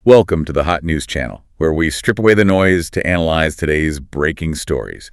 Welcome to the Hot News Channel, where we strip away the noise to analyze today's breaking stories.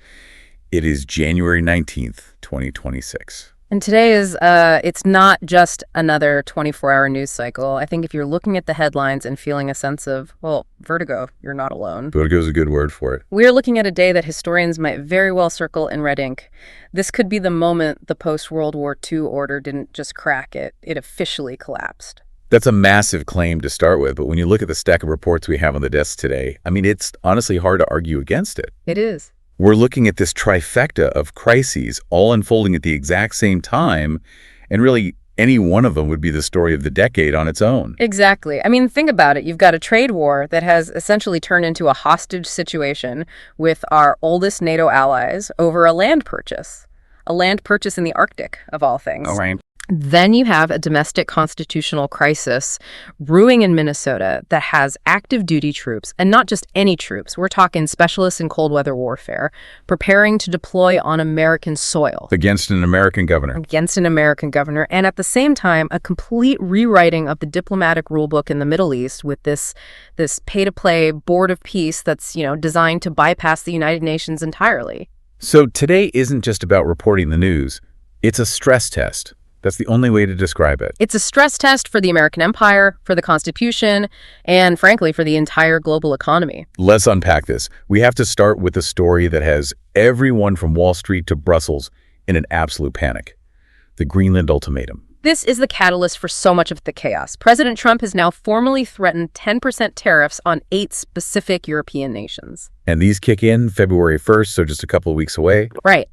It is January 19th, 2026. And today it's not just another 24-hour news cycle. I think if you're looking at the headlines and feeling a sense of, vertigo, you're not alone. Vertigo is a good word for it. We're looking at a day that historians might very well circle in red ink. This could be the moment the post-World War II order didn't just crack it officially collapsed. That's a massive claim to start with, but when you look at the stack of reports we have on the desk today, it's honestly hard to argue against it. It is. We're looking at this trifecta of crises all unfolding at the exact same time, and really any one of them would be the story of the decade on its own. Exactly. Think about it. You've got a trade war that has essentially turned into a hostage situation with our oldest NATO allies over a land purchase in the Arctic, of all things. All right. Then you have a domestic constitutional crisis brewing in Minnesota that has active duty troops, and not just any troops. We're talking specialists in cold weather warfare, preparing to deploy on American soil. Against an American governor. And at the same time, a complete rewriting of the diplomatic rulebook in the Middle East with this pay-to-play board of peace that's, designed to bypass the United Nations entirely. So today isn't just about reporting the news. It's a stress test. That's the only way to describe it. It's a stress test for the American empire, for the Constitution, and frankly, for the entire global economy. Let's unpack this. We have to start with a story that has everyone from Wall Street to Brussels in an absolute panic. The Greenland ultimatum. This is the catalyst for so much of the chaos. President Trump has now formally threatened 10% tariffs on 8 specific European nations. And these kick in February 1st, so just a couple of weeks away. Right.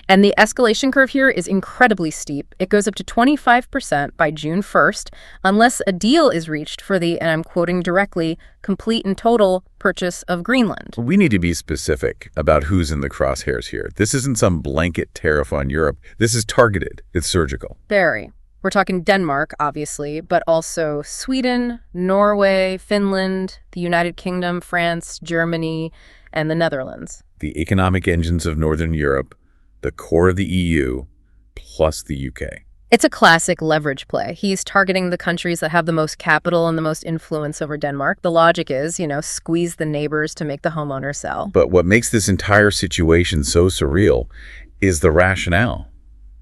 And the escalation curve here is incredibly steep. It goes up to 25% by June 1st, unless a deal is reached for the, and I'm quoting directly, complete and total purchase of Greenland. We need to be specific about who's in the crosshairs here. This isn't some blanket tariff on Europe. This is targeted. It's surgical. Very. We're talking Denmark, obviously, but also Sweden, Norway, Finland, the United Kingdom, France, Germany, and the Netherlands. The economic engines of Northern Europe, the core of the EU, plus the UK. It's a classic leverage play. He's targeting the countries that have the most capital and the most influence over Denmark. The logic is, squeeze the neighbors to make the homeowner sell. But what makes this entire situation so surreal is the rationale,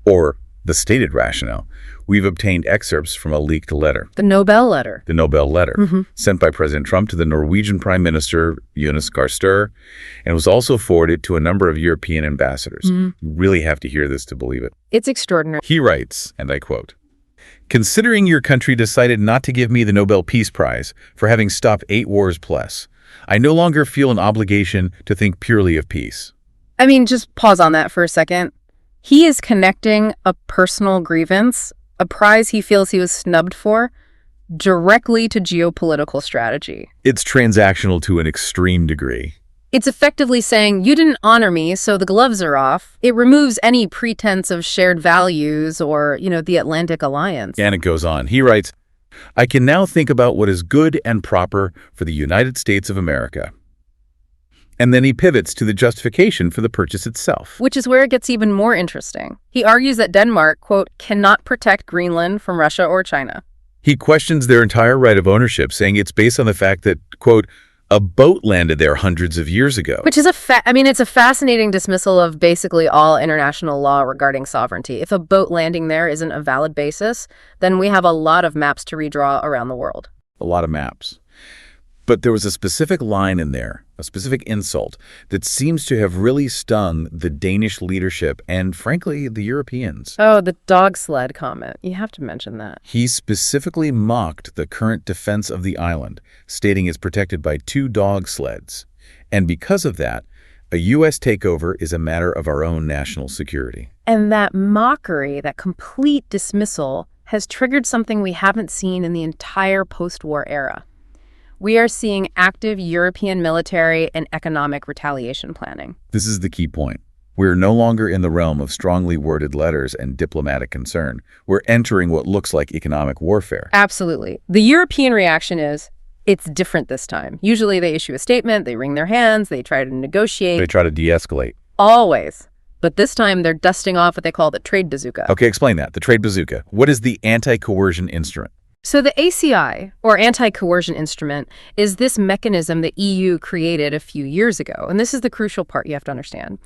or the stated rationale. We've obtained excerpts from a leaked letter. The Nobel letter. Sent by President Trump to the Norwegian Prime Minister, Jonas Gahr Støre, and was also forwarded to a number of European ambassadors. You really have to hear this to believe it. It's extraordinary. He writes, and I quote, "Considering your country decided not to give me the Nobel Peace Prize for having stopped 8 wars plus, I no longer feel an obligation to think purely of peace." Just pause on that for a second. He is connecting a personal grievance, a prize he feels he was snubbed for, directly to geopolitical strategy. It's transactional to an extreme degree. It's effectively saying, you didn't honor me, so the gloves are off. It removes any pretense of shared values or, the Atlantic Alliance. And it goes on. He writes, "I can now think about what is good and proper for the United States of America." And then he pivots to the justification for the purchase itself. Which is where it gets even more interesting. He argues that Denmark, quote, cannot protect Greenland from Russia or China. He questions their entire right of ownership, saying it's based on the fact that, quote, a boat landed there hundreds of years ago. Which is it's a fascinating dismissal of basically all international law regarding sovereignty. If a boat landing there isn't a valid basis, then we have a lot of maps to redraw around the world. A lot of maps. But there was a specific line in there, a specific insult, that seems to have really stung the Danish leadership and, frankly, the Europeans. Oh, the dog sled comment. You have to mention that. He specifically mocked the current defense of the island, stating it's protected by 2 dog sleds. And because of that, a U.S. takeover is a matter of our own national security. And that mockery, that complete dismissal, has triggered something we haven't seen in the entire post-war era. We are seeing active European military and economic retaliation planning. This is the key point. We're no longer in the realm of strongly worded letters and diplomatic concern. We're entering what looks like economic warfare. Absolutely. The European reaction is, it's different this time. Usually they issue a statement, they wring their hands, they try to negotiate. They try to de-escalate. Always. But this time they're dusting off what they call the trade bazooka. Okay, explain that. The trade bazooka. What is the anti-coercion instrument? So the ACI, or anti-coercion instrument, is this mechanism the EU created a few years ago. And this is the crucial part you have to understand.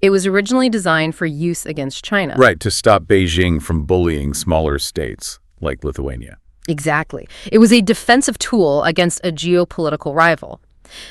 It was originally designed for use against China. Right, to stop Beijing from bullying smaller states like Lithuania. Exactly. It was a defensive tool against a geopolitical rival.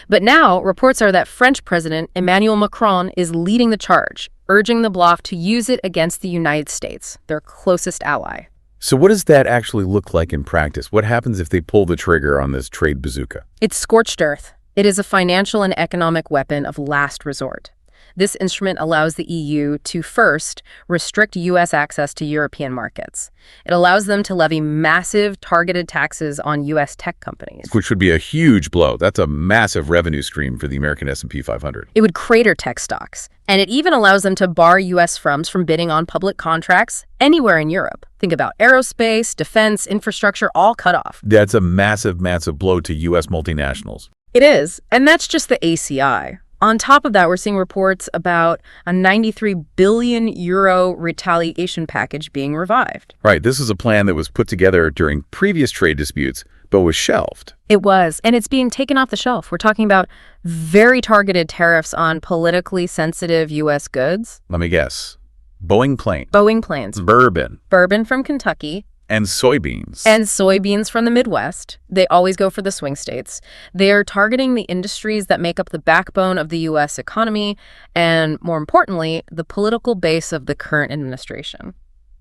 But now, reports are that French President Emmanuel Macron is leading the charge, urging the bloc to use it against the United States, their closest ally. So what does that actually look like in practice? What happens if they pull the trigger on this trade bazooka? It's scorched earth. It is a financial and economic weapon of last resort. This instrument allows the EU to, first, restrict U.S. access to European markets. It allows them to levy massive targeted taxes on U.S. tech companies. Which would be a huge blow. That's a massive revenue stream for the American S&P 500. It would crater tech stocks. And it even allows them to bar U.S. firms from bidding on public contracts anywhere in Europe. Think about aerospace, defense, infrastructure, all cut off. That's a massive, massive blow to U.S. multinationals. It is. And that's just the ACI. On top of that, we're seeing reports about a 93 billion euro retaliation package being revived. Right. This is a plan that was put together during previous trade disputes, but was shelved. It was, and it's being taken off the shelf. We're talking about very targeted tariffs on politically sensitive U.S. goods. Let me guess. Boeing planes. Boeing planes. Bourbon. Bourbon from Kentucky. And soybeans. And soybeans from the Midwest. They always go for the swing states. They are targeting the industries that make up the backbone of the U.S. economy and, more importantly, the political base of the current administration.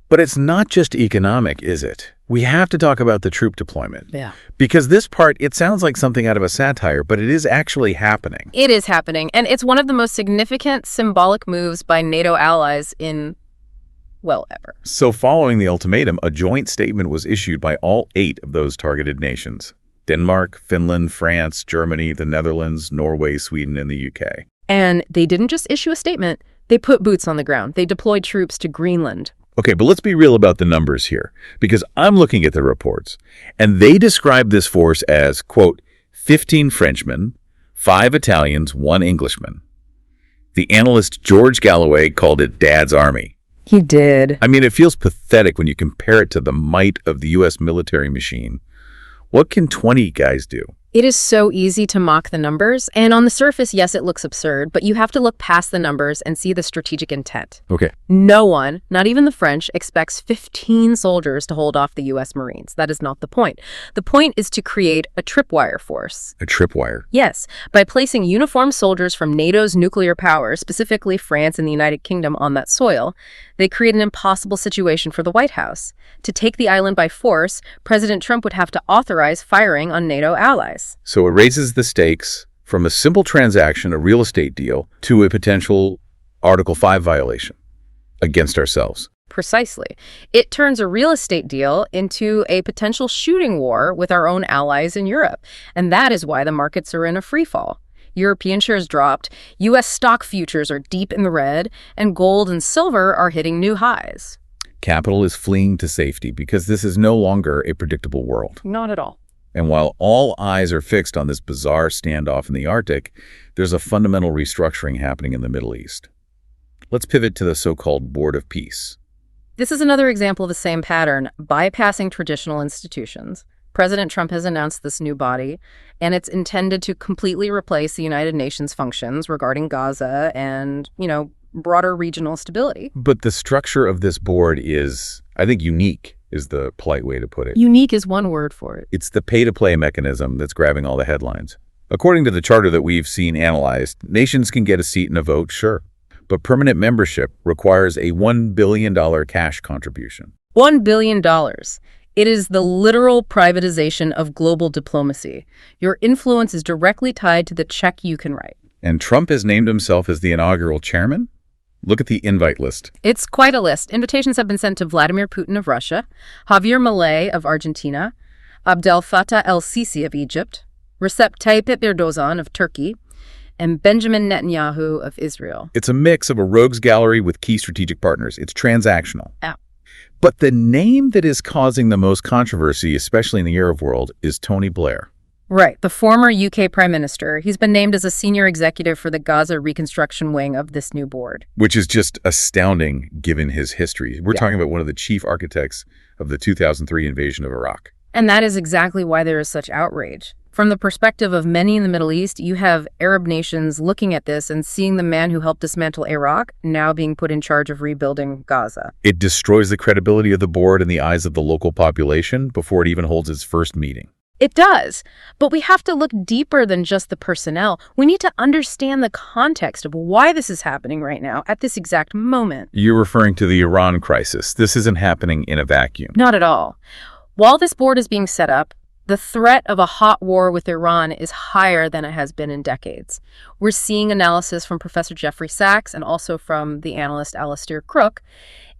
But it's not just economic, is it? We have to talk about the troop deployment. Yeah. Because this part, it sounds like something out of a satire, but it is actually happening. It is happening, and it's one of the most significant symbolic moves by NATO allies in, well, ever. So following the ultimatum, a joint statement was issued by all 8 of those targeted nations: Denmark, Finland, France, Germany, the Netherlands, Norway, Sweden, and the UK. And they didn't just issue a statement. They put boots on the ground. They deployed troops to Greenland. Okay, but let's be real about the numbers here, because I'm looking at the reports, and they describe this force as, quote, 15 Frenchmen, 5 Italians, 1 Englishman. The analyst George Galloway called it Dad's Army. He did. I mean, it feels pathetic when you compare it to the might of the U.S. military machine. What can 20 guys do? It is so easy to mock the numbers, and on the surface, yes, it looks absurd, but you have to look past the numbers and see the strategic intent. Okay. No one, not even the French, expects 15 soldiers to hold off the U.S. Marines. That is not the point. The point is to create a tripwire force. A tripwire? Yes, by placing uniformed soldiers from NATO's nuclear powers, specifically France and the United Kingdom, on that soil, they create an impossible situation for the White House. To take the island by force, President Trump would have to authorize firing on NATO allies. So it raises the stakes from a simple transaction, a real estate deal, to a potential Article 5 violation against ourselves. Precisely. It turns a real estate deal into a potential shooting war with our own allies in Europe. And that is why the markets are in a free fall. European shares dropped, U.S. stock futures are deep in the red, and gold and silver are hitting new highs. Capital is fleeing to safety because this is no longer a predictable world. Not at all. And while all eyes are fixed on this bizarre standoff in the Arctic, there's a fundamental restructuring happening in the Middle East. Let's pivot to the so-called Board of Peace. This is another example of the same pattern, bypassing traditional institutions. President Trump has announced this new body, and it's intended to completely replace the United Nations functions regarding Gaza and, broader regional stability. But the structure of this board is, I think, unique, is the polite way to put it. Unique is one word for it. It's the pay-to-play mechanism that's grabbing all the headlines. According to the charter that we've seen analyzed, nations can get a seat in a vote, sure. But permanent membership requires a $1 billion cash contribution. $1 billion. It is the literal privatization of global diplomacy. Your influence is directly tied to the check you can write. And Trump has named himself as the inaugural chairman? Look at the invite list. It's quite a list. Invitations have been sent to Vladimir Putin of Russia, Javier Milei of Argentina, Abdel Fattah el-Sisi of Egypt, Recep Tayyip Erdogan of Turkey, and Benjamin Netanyahu of Israel. It's a mix of a rogues gallery with key strategic partners. It's transactional. Yeah. But the name that is causing the most controversy, especially in the Arab world, is Tony Blair. Right, the former UK Prime Minister. He's been named as a senior executive for the Gaza reconstruction wing of this new board. Which is just astounding given his history. We're talking about one of the chief architects of the 2003 invasion of Iraq. And that is exactly why there is such outrage. From the perspective of many in the Middle East, you have Arab nations looking at this and seeing the man who helped dismantle Iraq now being put in charge of rebuilding Gaza. It destroys the credibility of the board in the eyes of the local population before it even holds its first meeting. It does, but we have to look deeper than just the personnel. We need to understand the context of why this is happening right now at this exact moment. You're referring to the Iran crisis. This isn't happening in a vacuum. Not at all. While this board is being set up, the threat of a hot war with Iran is higher than it has been in decades. We're seeing analysis from Professor Jeffrey Sachs and also from the analyst Alastair Crooke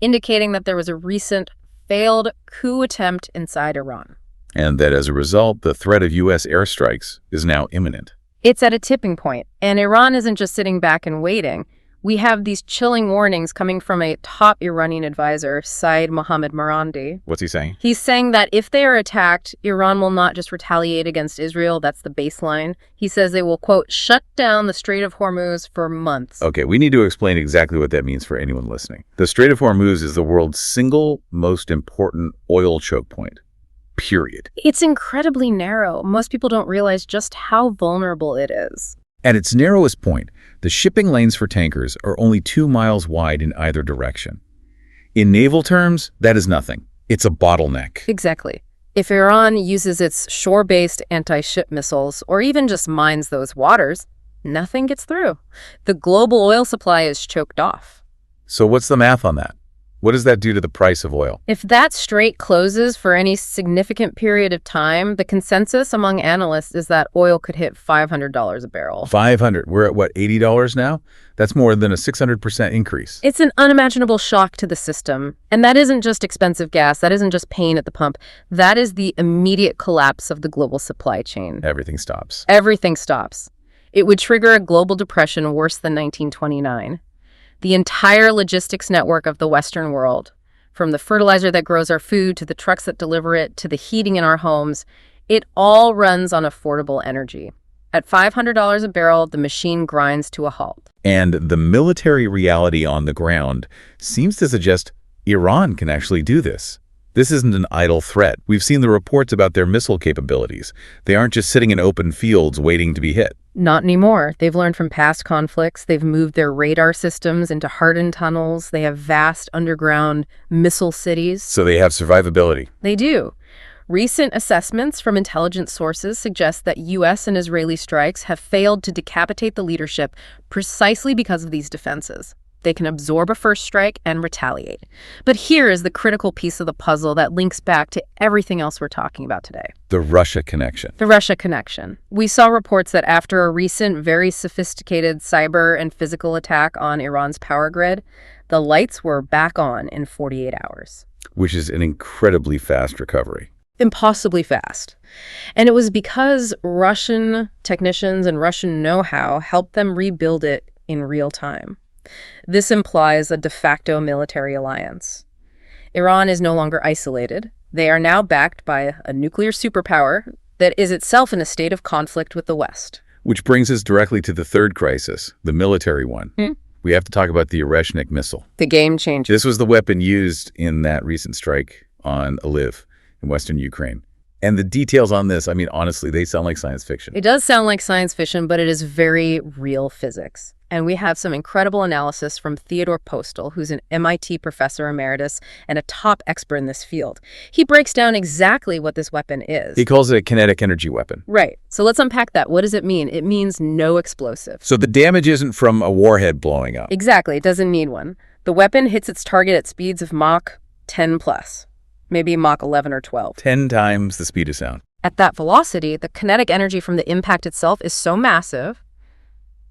indicating that there was a recent failed coup attempt inside Iran. And that as a result, the threat of U.S. airstrikes is now imminent. It's at a tipping point, and Iran isn't just sitting back and waiting. We have these chilling warnings coming from a top Iranian advisor, Saeed Mohammad Marandi. What's he saying? He's saying that if they are attacked, Iran will not just retaliate against Israel. That's the baseline. He says they will, quote, shut down the Strait of Hormuz for months. Okay, we need to explain exactly what that means for anyone listening. The Strait of Hormuz is the world's single most important oil choke point. Period. It's incredibly narrow. Most people don't realize just how vulnerable it is. At its narrowest point, the shipping lanes for tankers are only 2 miles wide in either direction. In naval terms, that is nothing. It's a bottleneck. Exactly. If Iran uses its shore-based anti-ship missiles or even just mines those waters, nothing gets through. The global oil supply is choked off. So what's the math on that? What does that do to the price of oil? If that strait closes for any significant period of time, the consensus among analysts is that oil could hit $500 a barrel. $500. We're at, what, $80 now? That's more than a 600% increase. It's an unimaginable shock to the system. And that isn't just expensive gas. That isn't just pain at the pump. That is the immediate collapse of the global supply chain. Everything stops. Everything stops. It would trigger a global depression worse than 1929. The entire logistics network of the Western world, from the fertilizer that grows our food to the trucks that deliver it to the heating in our homes, it all runs on affordable energy. At $500 a barrel, the machine grinds to a halt. And the military reality on the ground seems to suggest Iran can actually do this. This isn't an idle threat. We've seen the reports about their missile capabilities. They aren't just sitting in open fields waiting to be hit. Not anymore. They've learned from past conflicts. They've moved their radar systems into hardened tunnels. They have vast underground missile cities. So they have survivability. They do. Recent assessments from intelligence sources suggest that U.S. and Israeli strikes have failed to decapitate the leadership precisely because of these defenses. They can absorb a first strike and retaliate. But here is the critical piece of the puzzle that links back to everything else we're talking about today. The Russia connection. The Russia connection. We saw reports that after a recent, very sophisticated cyber and physical attack on Iran's power grid, the lights were back on in 48 hours. Which is an incredibly fast recovery. Impossibly fast. And it was because Russian technicians and Russian know-how helped them rebuild it in real time. This implies a de facto military alliance. Iran is no longer isolated. They are now backed by a nuclear superpower that is itself in a state of conflict with the West. Which brings us directly to the third crisis, the military one. We have to talk about the Ireshnik missile. The game changer. This was the weapon used in that recent strike on Lviv in western Ukraine. And the details on this, I mean, honestly, they sound like science fiction. It does sound like science fiction, but it is very real physics. And we have some incredible analysis from Theodore Postel, who's an MIT professor emeritus and a top expert in this field. He breaks down exactly what this weapon is. He calls it a kinetic energy weapon. Right. So let's unpack that. What does it mean? It means no explosive. So the damage isn't from a warhead blowing up. Exactly. It doesn't need one. The weapon hits its target at speeds of Mach 10 plus, maybe Mach 11 or 12. 10 times the speed of sound. At that velocity, the kinetic energy from the impact itself is so massive,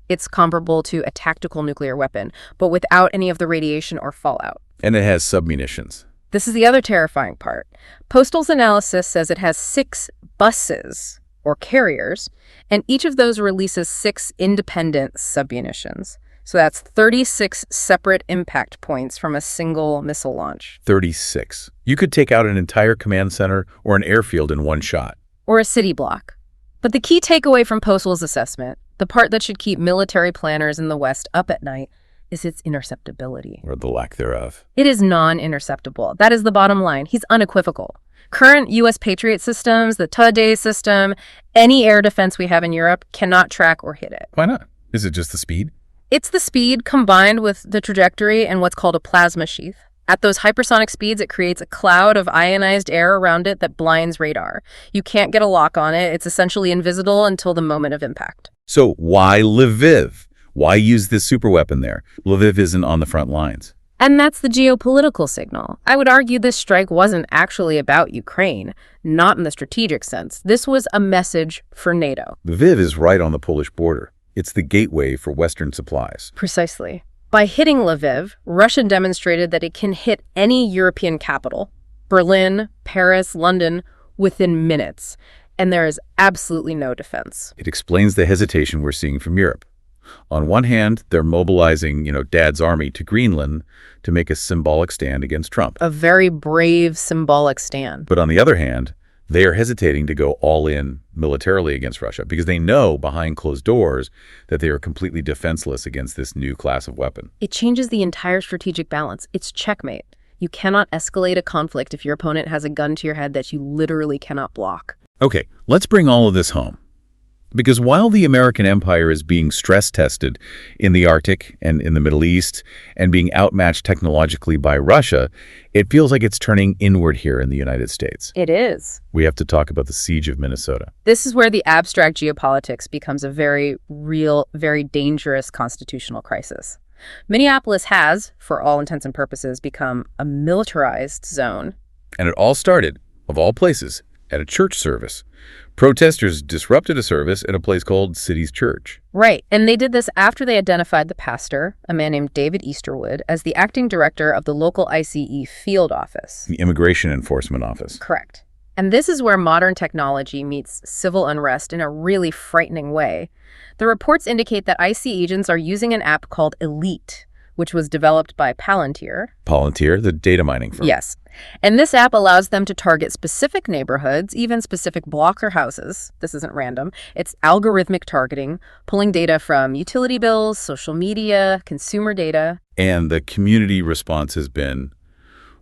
it's comparable to a tactical nuclear weapon, but without any of the radiation or fallout. And it has submunitions. This is the other terrifying part. Postel's analysis says it has 6 buses, or carriers, and each of those releases 6 independent submunitions. So that's 36 separate impact points from a single missile launch. 36. You could take out an entire command center or an airfield in one shot. Or a city block. But the key takeaway from Postel's assessment, the part that should keep military planners in the West up at night, is its interceptability. Or the lack thereof. It is non-interceptable. That is the bottom line. He's unequivocal. Current U.S. Patriot systems, the Tudeh system, any air defense we have in Europe cannot track or hit it. Why not? Is it just the speed? It's the speed combined with the trajectory and what's called a plasma sheath. At those hypersonic speeds, it creates a cloud of ionized air around it that blinds radar. You can't get a lock on it. It's essentially invisible until the moment of impact. So why Lviv? Why use this superweapon there? Lviv isn't on the front lines. And that's the geopolitical signal. I would argue this strike wasn't actually about Ukraine, not in the strategic sense. This was a message for NATO. Lviv is right on the Polish border. It's the gateway for Western supplies. Precisely. By hitting Lviv, Russia demonstrated that it can hit any European capital, Berlin, Paris, London, within minutes. And there is absolutely no defense. It explains the hesitation we're seeing from Europe. On one hand, they're mobilizing, Dad's army to Greenland to make a symbolic stand against Trump. A very brave, symbolic stand. But on the other hand, they are hesitating to go all in militarily against Russia because they know behind closed doors that they are completely defenseless against this new class of weapon. It changes the entire strategic balance. It's checkmate. You cannot escalate a conflict if your opponent has a gun to your head that you literally cannot block. Okay, let's bring all of this home. Because while the American empire is being stress-tested in the Arctic and in the Middle East and being outmatched technologically by Russia, it feels like it's turning inward here in the United States. It is. We have to talk about the siege of Minnesota. This is where the abstract geopolitics becomes a very real, very dangerous constitutional crisis. Minneapolis has, for all intents and purposes, become a militarized zone. And it all started, of all places, at a church service. Protesters disrupted a service at a place called City's Church. Right, and they did this after they identified the pastor, a man named David Easterwood, as the acting director of the local ICE field office. The Immigration Enforcement Office. Correct. And this is where modern technology meets civil unrest in a really frightening way. The reports indicate that ICE agents are using an app called Elite, which was developed by Palantir. Palantir, the data mining firm. Yes. And this app allows them to target specific neighborhoods, even specific blocks or houses. This isn't random. It's algorithmic targeting, pulling data from utility bills, social media, consumer data. And the community response has been,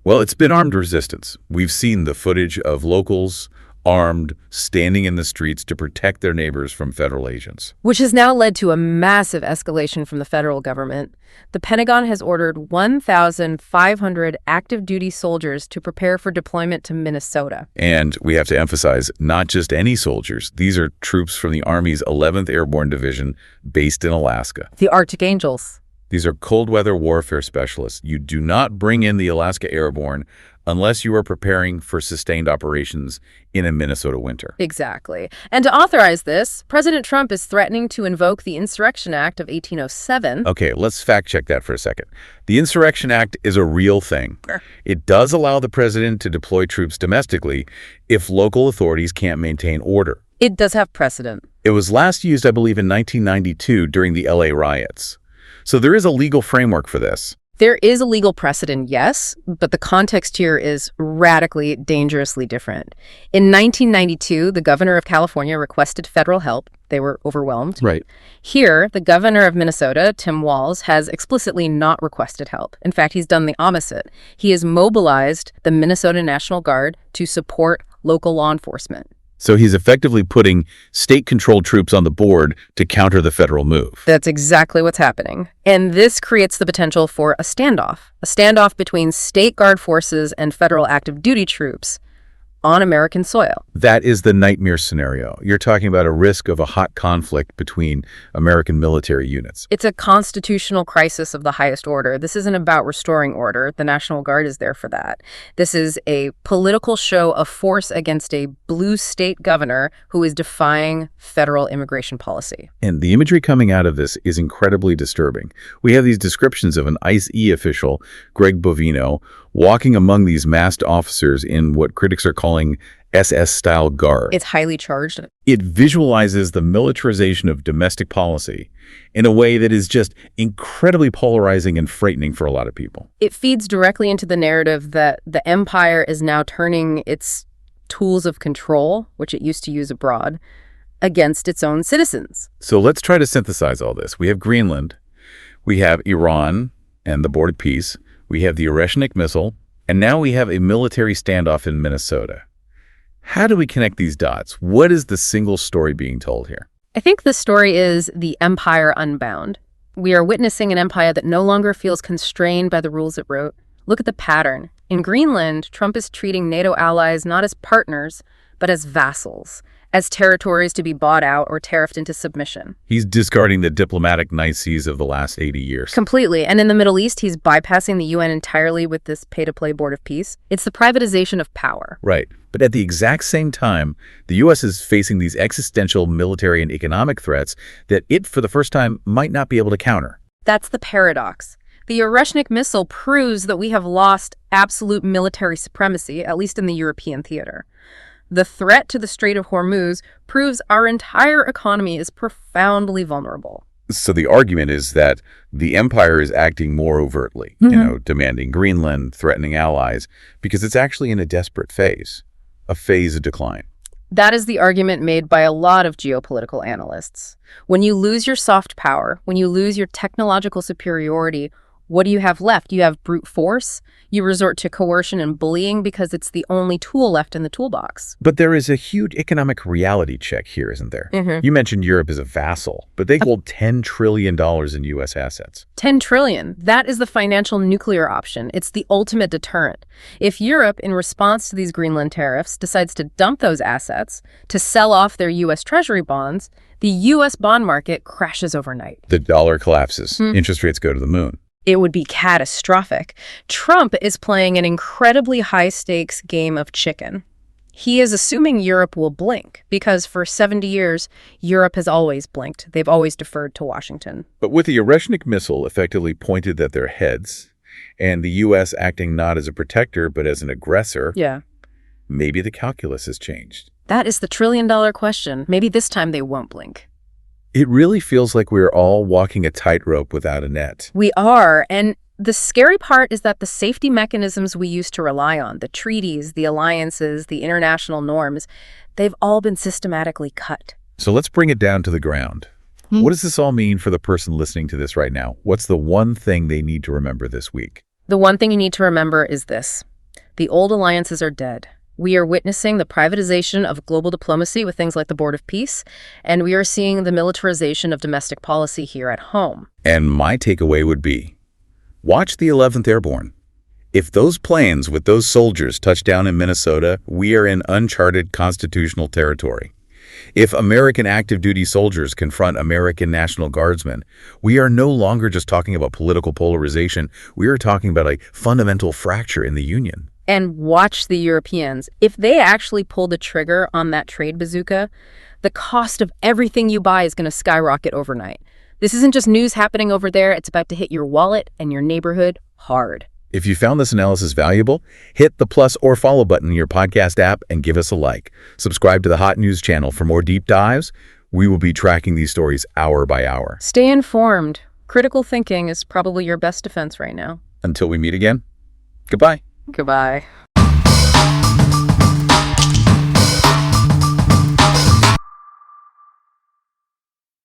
well, it's been armed resistance. We've seen the footage of locals armed, standing in the streets to protect their neighbors from federal agents. Which has now led to a massive escalation from the federal government. The Pentagon has ordered 1,500 active duty soldiers to prepare for deployment to Minnesota. And we have to emphasize, not just any soldiers. These are troops from the Army's 11th Airborne Division based in Alaska. The Arctic Angels. These are cold weather warfare specialists. You do not bring in the Alaska Airborne unless you are preparing for sustained operations in a Minnesota winter. Exactly. And to authorize this, President Trump is threatening to invoke the Insurrection Act of 1807. Okay, let's fact check that for a second. The Insurrection Act is a real thing. It does allow the president to deploy troops domestically if local authorities can't maintain order. It does have precedent. It was last used, I believe, in 1992 during the LA riots. So there is a legal framework for this. There is a legal precedent, yes, but the context here is radically, dangerously different. In 1992, the governor of California requested federal help. They were overwhelmed. Right. Here, the governor of Minnesota, Tim Walz, has explicitly not requested help. In fact, he's done the opposite. He has mobilized the Minnesota National Guard to support local law enforcement. So he's effectively putting state-controlled troops on the board to counter the federal move. That's exactly what's happening. And this creates the potential for a standoff between state guard forces and federal active duty troops on American soil. That is the nightmare scenario. You're talking about a risk of a hot conflict between American military units. It's a constitutional crisis of the highest order. This isn't about restoring order. The National Guard is there for that. This is a political show of force against a blue state governor who is defying federal immigration policy. And the imagery coming out of this is incredibly disturbing. We have these descriptions of an ICE official, Greg Bovino, walking among these masked officers in what critics are calling SS-style garb. It's highly charged. It visualizes the militarization of domestic policy in a way that is just incredibly polarizing and frightening for a lot of people. It feeds directly into the narrative that the empire is now turning its tools of control, which it used to use abroad, against its own citizens. So let's try to synthesize all this. We have Greenland, we have Iran and the board of peace, we have the Iranian missile, and now we have a military standoff in Minnesota. How do we connect these dots? What is the single story being told here? I think the story is the empire unbound. We are witnessing an empire that no longer feels constrained by the rules it wrote. Look at the pattern. In Greenland, Trump is treating NATO allies not as partners, but as vassals, as territories to be bought out or tariffed into submission. He's discarding the diplomatic niceties of the last 80 years. Completely. And in the Middle East, he's bypassing the UN entirely with this pay-to-play Board of Peace. It's the privatization of power. Right. But at the exact same time, the U.S. is facing these existential military and economic threats that it, for the first time, might not be able to counter. That's the paradox. The Iranian missile proves that we have lost absolute military supremacy, at least in the European theater. The threat to the Strait of Hormuz proves our entire economy is profoundly vulnerable. So the argument is that the empire is acting more overtly, demanding Greenland, threatening allies, because it's actually in a desperate phase, a phase of decline. That is the argument made by a lot of geopolitical analysts. When you lose your soft power, when you lose your technological superiority, what do you have left? You have brute force. You resort to coercion and bullying because it's the only tool left in the toolbox. But there is a huge economic reality check here, isn't there? You mentioned Europe as a vassal, but they hold $10 trillion in U.S. assets. $10 trillion. That is the financial nuclear option. It's the ultimate deterrent. If Europe, in response to these Greenland tariffs, decides to dump those assets, to sell off their U.S. Treasury bonds, the U.S. bond market crashes overnight. The dollar collapses. Interest rates go to the moon. It would be catastrophic. Trump is playing an incredibly high-stakes game of chicken. He is assuming Europe will blink, because for 70 years, Europe has always blinked. They've always deferred to Washington. But with the Iranian missile effectively pointed at their heads, and the U.S. acting not as a protector, but as an aggressor, maybe the calculus has changed. That is the trillion-dollar question. Maybe this time they won't blink. It really feels like we're all walking a tightrope without a net. We are, and the scary part is that the safety mechanisms we used to rely on, the treaties, the alliances, the international norms, they've all been systematically cut. So let's bring it down to the ground. What does this all mean for the person listening to this right now? What's the one thing they need to remember this week? The one thing you need to remember is this. The old alliances are dead. We are witnessing the privatization of global diplomacy with things like the Board of Peace, and we are seeing the militarization of domestic policy here at home. And my takeaway would be, watch the 11th Airborne. If those planes with those soldiers touch down in Minnesota, we are in uncharted constitutional territory. If American active duty soldiers confront American National Guardsmen, we are no longer just talking about political polarization. We are talking about a fundamental fracture in the Union. And watch the Europeans. If they actually pull the trigger on that trade bazooka, the cost of everything you buy is going to skyrocket overnight. This isn't just news happening over there. It's about to hit your wallet and your neighborhood hard. If you found this analysis valuable, hit the plus or follow button in your podcast app and give us a like. Subscribe to the Hot News channel for more deep dives. We will be tracking these stories hour by hour. Stay informed. Critical thinking is probably your best defense right now. Until we meet again, goodbye. Goodbye.